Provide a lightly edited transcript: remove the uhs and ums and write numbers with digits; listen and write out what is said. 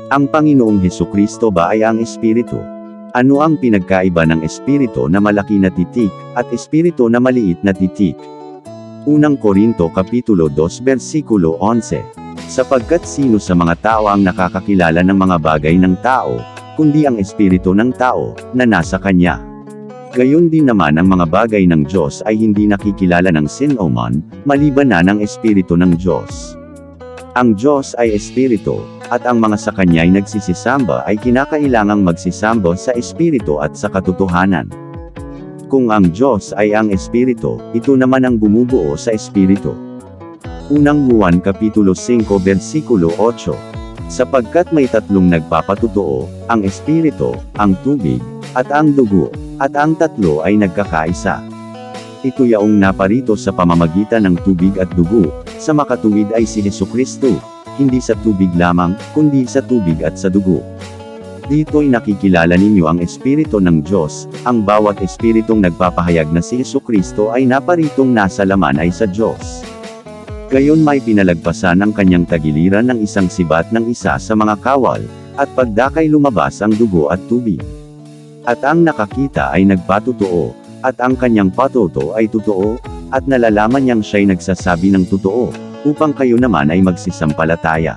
Ang Panginoong Hesukristo ba ay ang Espiritu? Ano ang pinagkaiba ng Espiritu na malaki na titik, at Espiritu na maliit na titik? Unang Korinto Kapitulo 2 Versikulo 11. Sapagkat sino sa mga tao ang nakakakilala ng mga bagay ng tao, kundi ang Espiritu ng tao, na nasa kanya. Gayon din naman ang mga bagay ng Diyos ay hindi nakikilala ng sinoman, maliban na ng Espiritu ng Diyos. Ang Diyos ay Espiritu, at ang mga sa Kanya ay nagsisisamba ay kinakailangang magsisamba sa Espiritu at sa katotohanan. Kung ang Diyos ay ang Espiritu, ito naman ang bumubuo sa Espiritu. Unang Juan Kapitulo 5 Versikulo 8. Sapagkat may tatlong nagpapatotoo, ang Espiritu, ang tubig, at ang dugo, at ang tatlo ay nagkakaisa. Ito yaong naparito sa pamamagitan ng tubig at dugo, sa makatuwid ay si Hesukristo, hindi sa tubig lamang, kundi sa tubig at sa dugo. Dito'y nakikilala ninyo ang Espiritu ng Diyos, ang bawat Espiritong nagpapahayag na si Hesukristo ay naparitong nasa laman ay sa Diyos. Gayon may pinalagpasan ang kanyang tagiliran ng isang sibat ng isa sa mga kawal, at pagdakay lumabas ang dugo at tubig. At ang nakakita ay nagpatotoo, at ang kanyang patuto ay totoo, at nalalaman niyang siya'y nagsasabi ng totoo, upang kayo naman ay magsisampalataya.